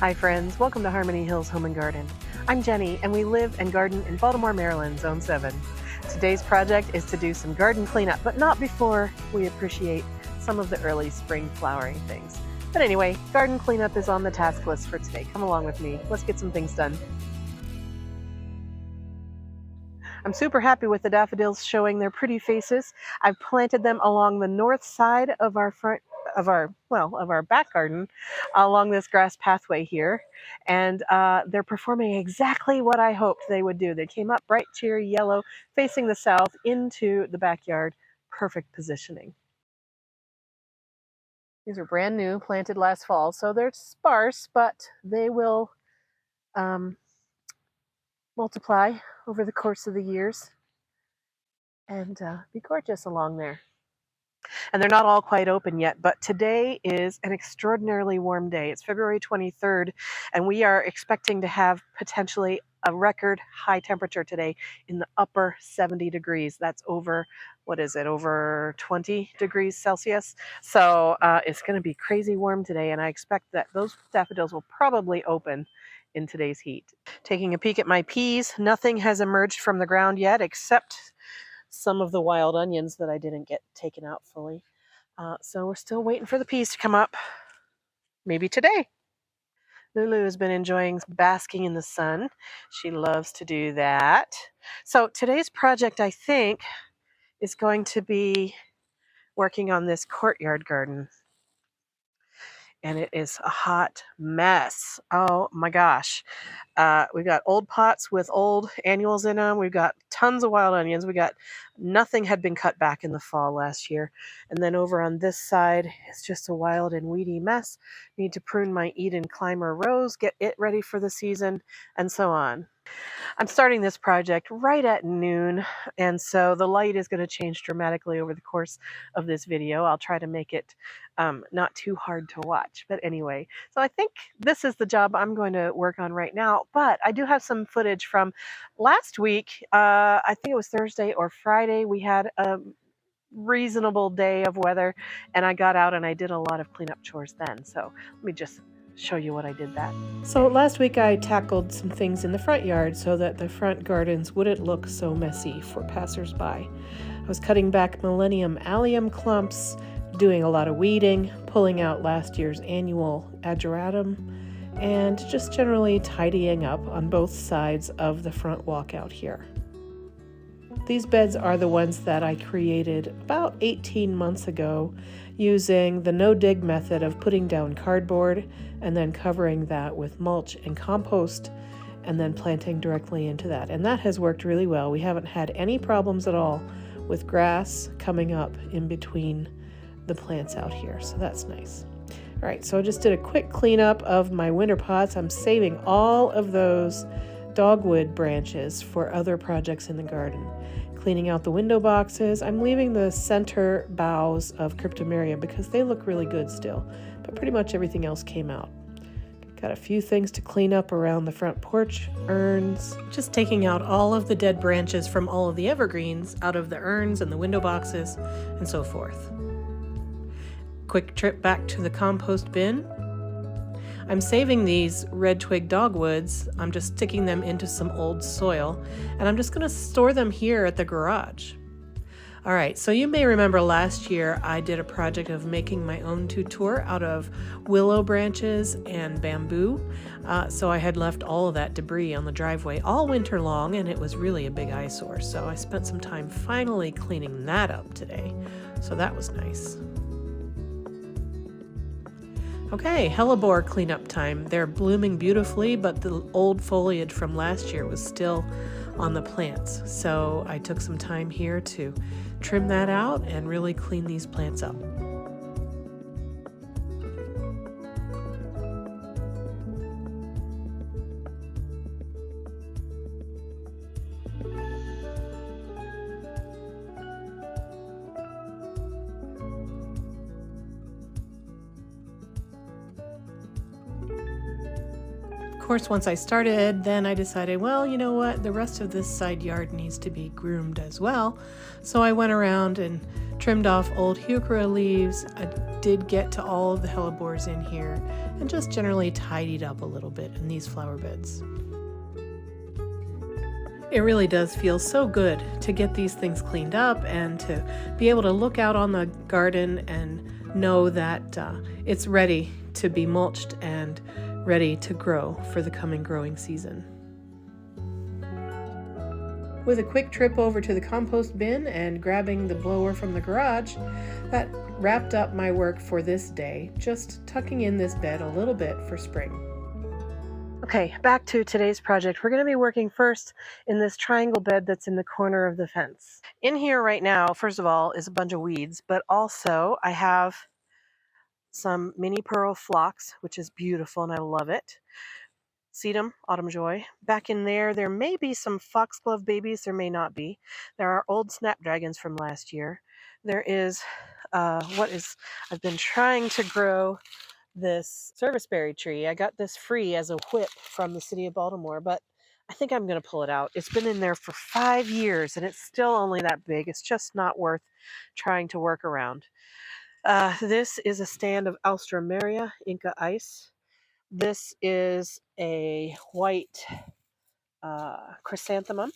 Hi friends, welcome to Harmony Hills Home and Garden. I'm Jenny and we live and garden in Baltimore, Maryland, Zone 7. Today's project is to do some garden cleanup, but not before we appreciate some of the early spring flowering things. But anyway, garden cleanup is on the task list for today. Come along with me, let's get some things done. I'm super happy with the daffodils showing their pretty faces. I've planted them along the north side of our back garden along this grass pathway here, and they're performing exactly what I hoped they would do. They came up bright cherry yellow facing the south into the backyard. Perfect positioning. These are brand new, planted last fall, so they're sparse, but they will multiply over the course of the years and be gorgeous along there. And they're not all quite open yet, but today is an extraordinarily warm day. It's February 23rd, and we are expecting to have potentially a record high temperature today in the upper 70 degrees. That's over, over 20 degrees Celsius. So it's going to be crazy warm today, and I expect that those daffodils will probably open in today's heat. Taking a peek at my peas, nothing has emerged from the ground yet except some of the wild onions that I didn't get taken out fully. So we're still waiting for the peas to come up. Maybe today. Lulu has been enjoying basking in the sun. She loves to do that. So today's project, I think, is going to be working on this courtyard garden. And it is a hot mess. Oh my gosh. We've got old pots with old annuals in them. We've got tons of wild onions. Nothing had been cut back in the fall last year. And then over on this side, it's just a wild and weedy mess. Need to prune my Eden Climber rose, get it ready for the season, and so on. I'm starting this project right at noon, and so the light is going to change dramatically over the course of this video. I'll try to make it not too hard to watch. But anyway, so I think this is the job I'm going to work on right now, but I do have some footage from last week. I think it was Thursday or Friday. We had a reasonable day of weather, and I got out and I did a lot of cleanup chores then. So let me just show you what I did that. So last week I tackled some things in the front yard so that the front gardens wouldn't look so messy for passersby. I was cutting back Millennium Allium clumps, doing a lot of weeding, pulling out last year's annual Ageratum, and just generally tidying up on both sides of the front walkout here. These beds are the ones that I created about 18 months ago using the no-dig method of putting down cardboard and then covering that with mulch and compost and then planting directly into that. And that has worked really well. We haven't had any problems at all with grass coming up in between the plants out here, so that's nice. All right, so I just did a quick cleanup of my winter pots. I'm saving all of those dogwood branches for other projects in the garden. Cleaning out the window boxes. I'm leaving the center boughs of Cryptomeria because they look really good still, but pretty much everything else came out. Got a few things to clean up around the front porch, urns, just taking out all of the dead branches from all of the evergreens out of the urns and the window boxes and so forth. Quick trip back to the compost bin. I'm saving these red twig dogwoods. I'm just sticking them into some old soil, and I'm just going to store them here at the garage. All right, so you may remember last year I did a project of making my own tutor out of willow branches and bamboo. So I had left all of that debris on the driveway all winter long, and it was really a big eyesore. So I spent some time finally cleaning that up today. So that was nice. Okay, hellebore cleanup time. They're blooming beautifully, but the old foliage from last year was still on the plants. So I took some time here to trim that out and really clean these plants up. Of course, once I started, then I decided, well, you know what, the rest of this side yard needs to be groomed as well. So I went around and trimmed off old heuchera leaves. I did get to all of the hellebores in here and just generally tidied up a little bit in these flower beds. It really does feel so good to get these things cleaned up and to be able to look out on the garden and know that it's ready to be mulched and ready to grow for the coming growing season. With a quick trip over to the compost bin and grabbing the blower from the garage, that wrapped up my work for this day, just tucking in this bed a little bit for spring. Okay, back to today's project. We're going to be working first in this triangle bed that's in the corner of the fence. In here right now, first of all, is a bunch of weeds, but also I have some mini pearl phlox, which is beautiful and I love it. Sedum, autumn joy. Back in there may be some foxglove babies, there may not be. There are old snapdragons from last year. There is I've been trying to grow this serviceberry tree. I got this free as a whip from the city of Baltimore, but I think I'm going to pull it out. It's been in there for 5 years and it's still only that big. It's just not worth trying to work around. This is a stand of Alstroemeria Inca ice. This is a white chrysanthemum.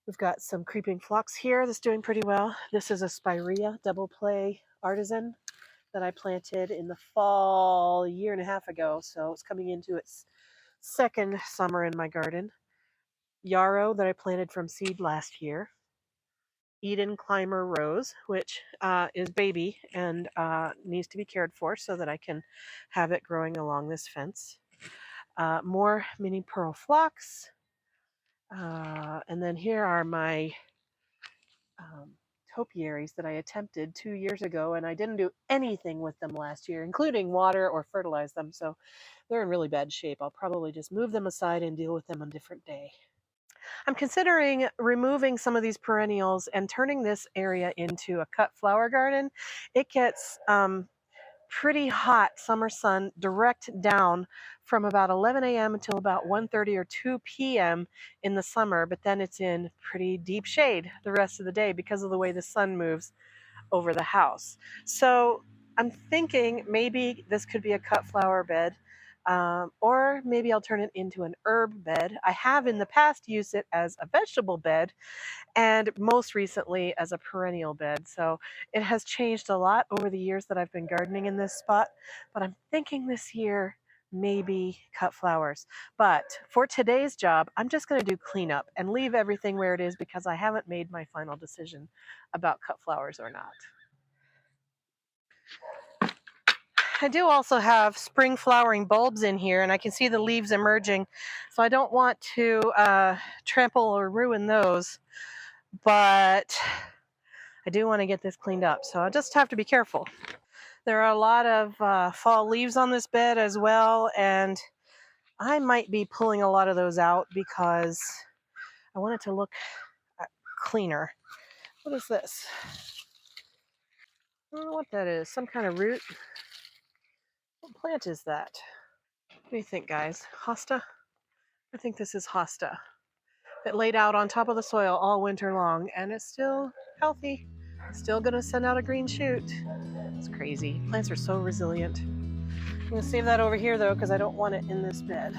We've got some creeping phlox here that's doing pretty well. This is a spirea double play artisan that I planted in the fall a year and a half ago, so it's coming into its second summer in my garden. Yarrow that I planted from seed last year. Eden Climber Rose, which is baby and needs to be cared for so that I can have it growing along this fence. More mini pearl phlox. And then here are my topiaries that I attempted 2 years ago, and I didn't do anything with them last year, including water or fertilize them, so they're in really bad shape. I'll probably just move them aside and deal with them on a different day. I'm considering removing some of these perennials and turning this area into a cut flower garden. It gets pretty hot summer sun direct down from about 11 a.m. until about 1:30 or 2 p.m. in the summer, but then it's in pretty deep shade the rest of the day because of the way the sun moves over the house. So I'm thinking maybe this could be a cut flower bed, or maybe I'll turn it into an herb bed. I have in the past used it as a vegetable bed, and most recently as a perennial bed. So it has changed a lot over the years that I've been gardening in this spot, but I'm thinking this year maybe cut flowers. But for today's job, I'm just going to do cleanup and leave everything where it is because I haven't made my final decision about cut flowers or not. I do also have spring flowering bulbs in here, and I can see the leaves emerging, so I don't want to trample or ruin those, but I do want to get this cleaned up, so I just have to be careful. There are a lot of fall leaves on this bed as well, and I might be pulling a lot of those out because I want it to look cleaner. What is this? I don't know what that is. Some kind of root? What plant is that? What do you think, guys? Hosta? I think this is hosta. It laid out on top of the soil all winter long, and it's still healthy. Still gonna send out a green shoot. It's crazy. Plants are so resilient. I'm gonna save that over here though, because I don't want it in this bed.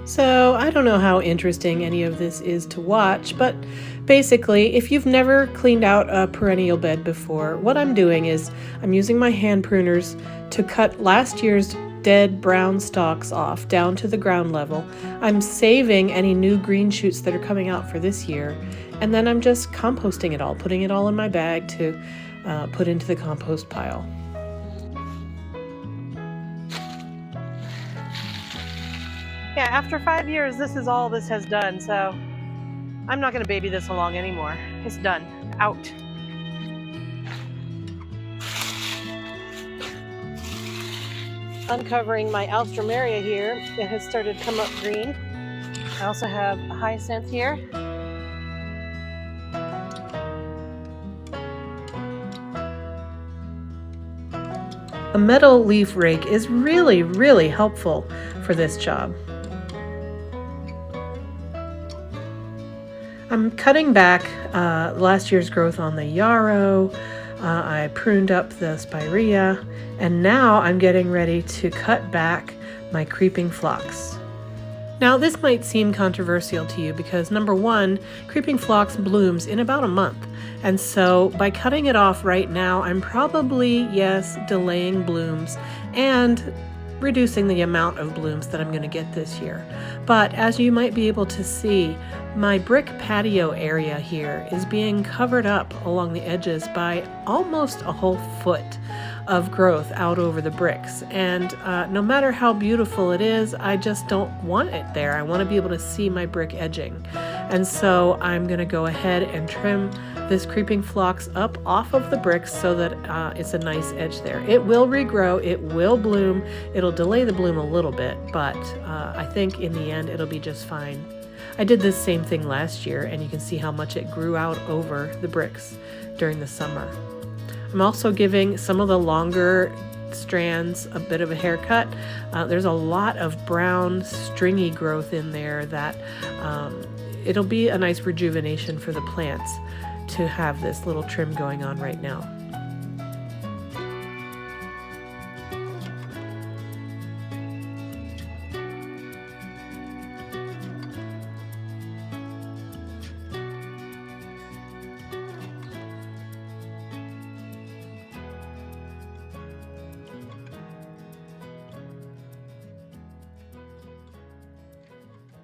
So I don't know how interesting any of this is to watch, but basically, if you've never cleaned out a perennial bed before, what I'm doing is I'm using my hand pruners to cut last year's dead brown stalks off down to the ground level. I'm saving any new green shoots that are coming out for this year, and then I'm just composting it all, putting it all in my bag to put into the compost pile. Yeah, after 5 years, this is all this has done, so I'm not going to baby this along anymore. It's done. Out. Uncovering my Alstroemeria here. It has started to come up green. I also have a hyacinth here. A metal leaf rake is really, really helpful for this job. I'm cutting back last year's growth on the yarrow. I pruned up the spirea, and now I'm getting ready to cut back my creeping phlox. Now, this might seem controversial to you because, number one, creeping phlox blooms in about a month. And so by cutting it off right now, I'm probably, yes, delaying blooms and reducing the amount of blooms that I'm going to get this year. But as you might be able to see, my brick patio area here is being covered up along the edges by almost a whole foot of growth out over the bricks. And no matter how beautiful it is, I just don't want it there. I want to be able to see my brick edging. And so I'm going to go ahead and trim this creeping phlox up off of the bricks so that it's a nice edge there. It will regrow, it will bloom, it'll delay the bloom a little bit, but I think in the end it'll be just fine. I did this same thing last year, and you can see how much it grew out over the bricks during the summer. I'm also giving some of the longer strands a bit of a haircut. There's a lot of brown stringy growth in there that it'll be a nice rejuvenation for the plants to have this little trim going on right now.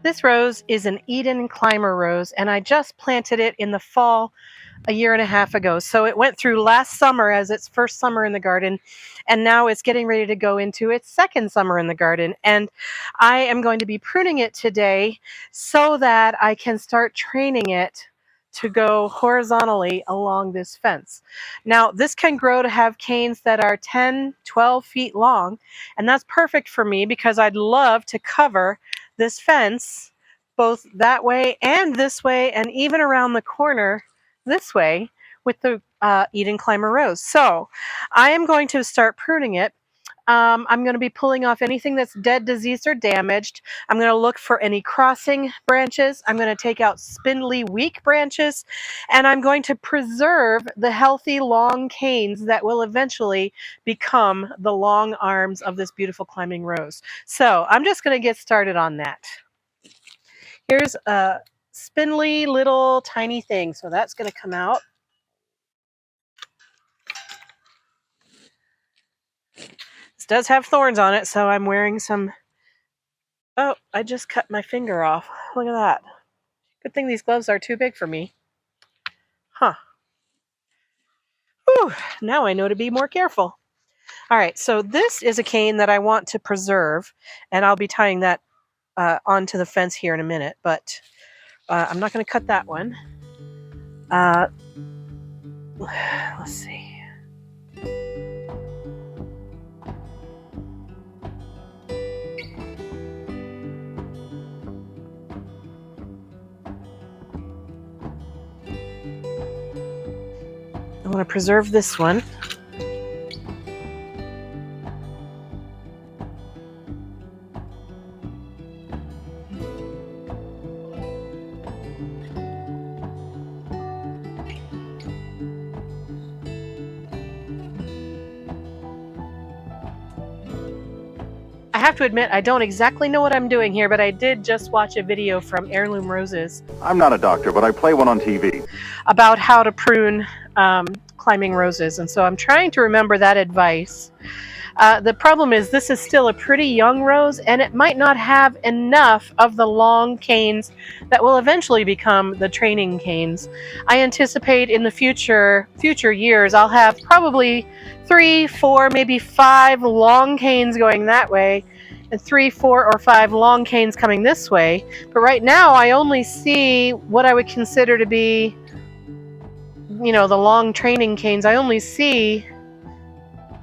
This rose is an Eden climber rose, and I just planted it in the fall a year and a half ago. So it went through last summer as its first summer in the garden, and now it's getting ready to go into its second summer in the garden. And I am going to be pruning it today so that I can start training it to go horizontally along this fence. Now, this can grow to have canes that are 10, 12 feet long, and that's perfect for me because I'd love to cover this fence both that way and this way, and even around the corner this way with the Eden Climber Rose. So I am going to start pruning it. I'm going to be pulling off anything that's dead, diseased, or damaged. I'm going to look for any crossing branches. I'm going to take out spindly, weak branches, and I'm going to preserve the healthy, long canes that will eventually become the long arms of this beautiful climbing rose. So I'm just going to get started on that. Here's a spindly little tiny thing, so that's going to come out. This does have thorns on it, so I'm wearing some... Oh, I just cut my finger off. Look at that. Good thing these gloves are too big for me. Huh. Whew, now I know to be more careful. All right, so this is a cane that I want to preserve, and I'll be tying that onto the fence here in a minute, but I'm not going to cut that one. Let's see. I want to preserve this one. I have to admit, I don't exactly know what I'm doing here, but I did just watch a video from Heirloom Roses. I'm not a doctor, but I play one on TV. About how to prune climbing roses, and so I'm trying to remember that advice. The problem is this is still a pretty young rose, and it might not have enough of the long canes that will eventually become the training canes. I anticipate in the future years I'll have probably 3, 4, maybe 5 long canes going that way, and 3, 4, or 5 long canes coming this way. But right now I only see what I would consider to be, the long training canes. I only see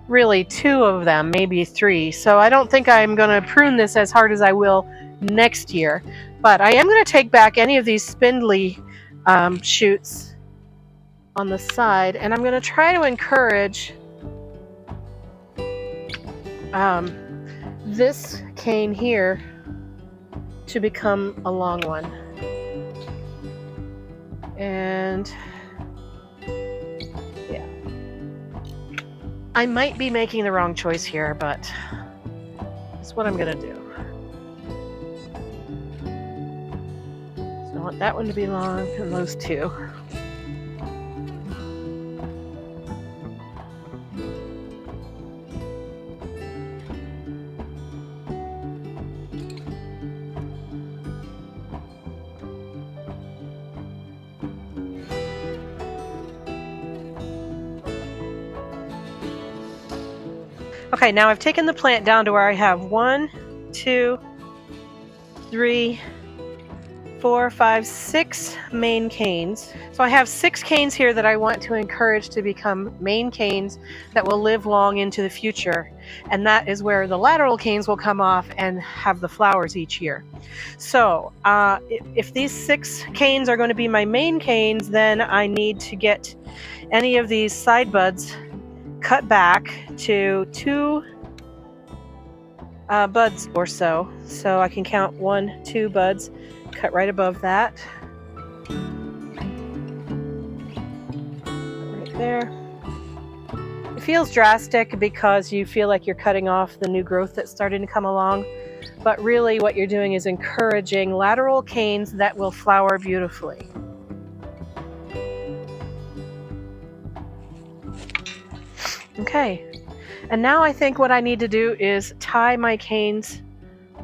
really 2 of them, maybe 3. So I don't think I'm going to prune this as hard as I will next year. But I am going to take back any of these spindly shoots on the side, and I'm going to try to encourage this cane here to become a long one. And yeah. I might be making the wrong choice here, but it's what I'm gonna do. So I want that one to be long and those two. Okay, now I've taken the plant down to where I have 1, 2, 3, 4, 5, 6 main canes. So I have 6 canes here that I want to encourage to become main canes that will live long into the future. And that is where the lateral canes will come off and have the flowers each year. So if these 6 canes are going to be my main canes, then I need to get any of these side buds cut back to 2 buds or so. So I can count 1, 2 buds, cut right above that. Right there. It feels drastic because you feel like you're cutting off the new growth that's starting to come along. But really what you're doing is encouraging lateral canes that will flower beautifully. Okay, and now I think what I need to do is tie my canes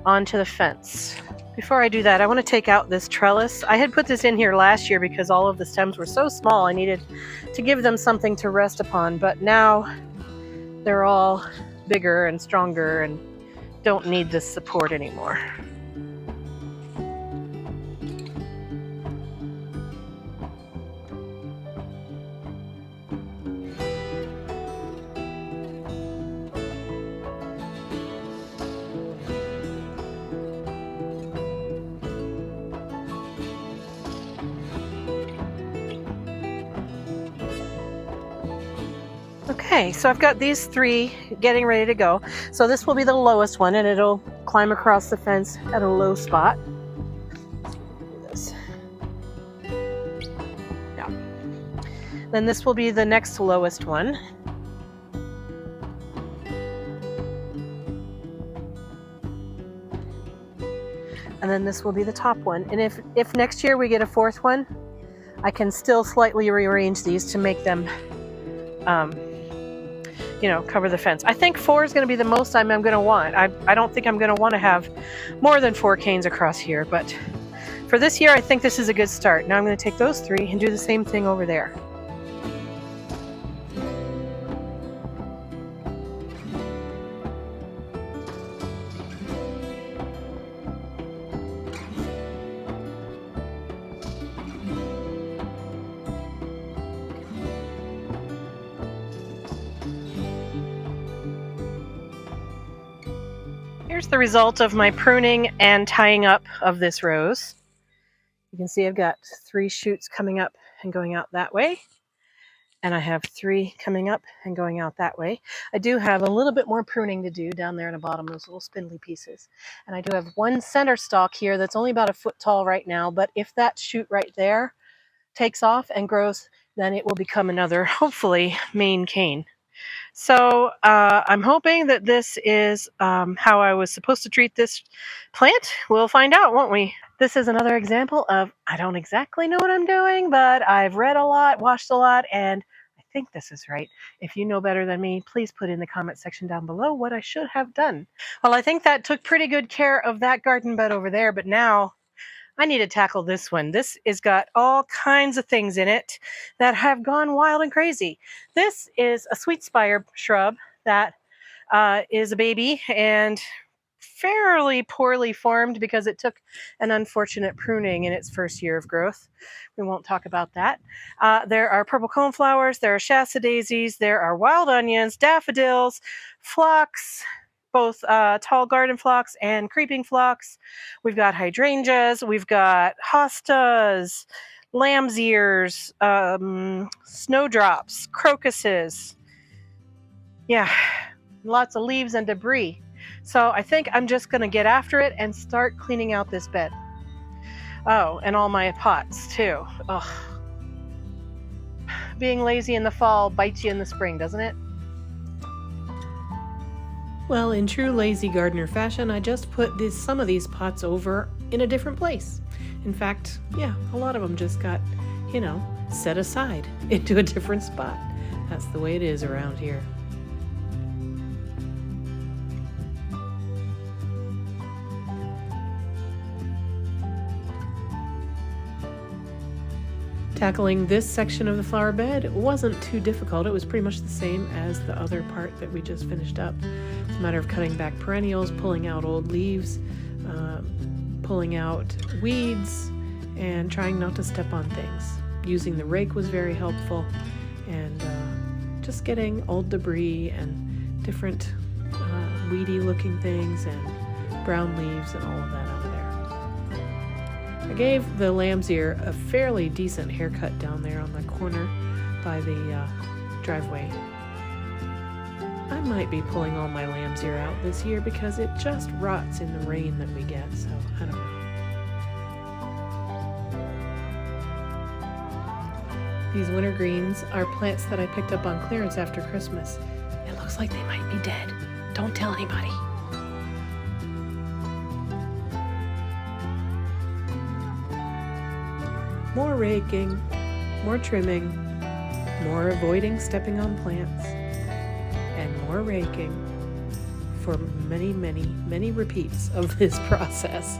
onto the fence. Before I do that, I want to take out this trellis. I had put this in here last year because all of the stems were so small I needed to give them something to rest upon, but now they're all bigger and stronger and don't need this support anymore. Okay, so I've got these 3 getting ready to go. So this will be the lowest one and it'll climb across the fence at a low spot. Do this. Yeah. Then this will be the next lowest one. And then this will be the top one. And if next year we get a 4th one, I can still slightly rearrange these to make them cover the fence. I think 4 is going to be the most I'm going to want. I don't think I'm going to want to have more than 4 canes across here, but for this year, I think this is a good start. Now I'm going to take those 3 and do the same thing over there. Here's the result of my pruning and tying up of this rose. You can see I've got 3 shoots coming up and going out that way. And I have 3 coming up and going out that way. I do have a little bit more pruning to do down there in the bottom, those little spindly pieces. And I do have 1 center stalk here that's only about a foot tall right now, but if that shoot right there takes off and grows, then it will become another, hopefully, main cane. So I'm hoping that this is how I was supposed to treat this plant. We'll find out, won't we? This is another example of I don't exactly know what I'm doing, but I've read a lot, watched a lot, and I think this is right. If you know better than me, please put in the comment section down below what I should have done. Well, I think that took pretty good care of that garden bed over there, but now I need to tackle this one. This has got all kinds of things in it that have gone wild and crazy. This is a sweet spire shrub that is a baby and fairly poorly formed because it took an unfortunate pruning in its first year of growth. We won't talk about that. There are purple coneflowers, there are Shasta daisies, there are wild onions, daffodils, phlox, both tall garden phlox and creeping phlox. We've got hydrangeas, we've got hostas, lamb's ears, snowdrops, crocuses. Yeah, lots of leaves and debris. So I think I'm just going to get after it and start cleaning out this bed. Oh, and all my pots too. Ugh. Being lazy in the fall bites you in the spring, doesn't it? Well, in true lazy gardener fashion, I just put some of these pots over in a different place. In fact, yeah, a lot of them just got, set aside into a different spot. That's the way it is around here. Tackling this section of the flower bed wasn't too difficult. It was pretty much the same as the other part that we just finished up. It's a matter of cutting back perennials, pulling out old leaves, pulling out weeds, and trying not to step on things. Using the rake was very helpful, and just getting old debris and different weedy looking things and brown leaves and all of that out of there. I gave the lamb's ear a fairly decent haircut down there on the corner by the driveway. I might be pulling all my lamb's ear out this year because it just rots in the rain that we get, so I don't know. These winter greens are plants that I picked up on clearance after Christmas. It looks like they might be dead. Don't tell anybody. More raking, more trimming, more avoiding stepping on plants, and more raking for many, many, many repeats of this process.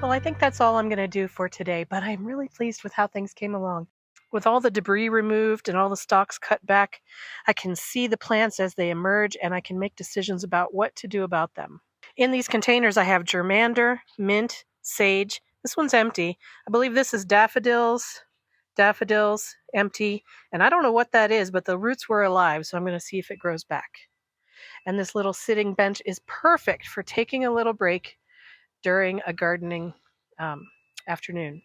Well, I think that's all I'm going to do for today, but I'm really pleased with how things came along. With all the debris removed and all the stalks cut back, I can see the plants as they emerge, and I can make decisions about what to do about them. In these containers, I have germander, mint, sage. This one's empty. I believe this is daffodils, empty, and I don't know what that is, but the roots were alive, so I'm going to see if it grows back. And this little sitting bench is perfect for taking a little break during a gardening afternoon.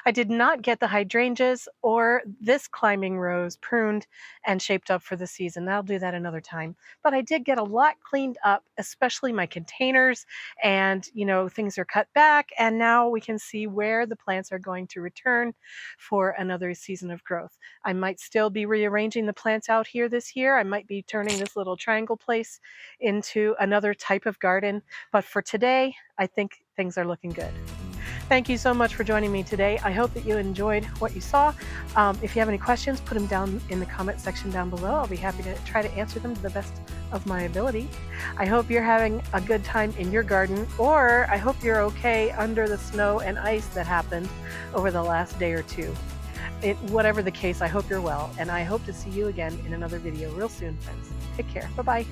I did not get the hydrangeas or this climbing rose pruned and shaped up for the season. I'll do that another time. But I did get a lot cleaned up, especially my containers, and things are cut back, and now we can see where the plants are going to return for another season of growth. I might still be rearranging the plants out here this year. I might be turning this little triangle place into another type of garden, but for today, I think things are looking good. Thank you so much for joining me today. I hope that you enjoyed what you saw. If you have any questions, put them down in the comment section down below. I'll be happy to try to answer them to the best of my ability. I hope you're having a good time in your garden, or I hope you're okay under the snow and ice that happened over the last day or two. Whatever the case, I hope you're well, and I hope to see you again in another video real soon, friends. Take care. Bye-bye.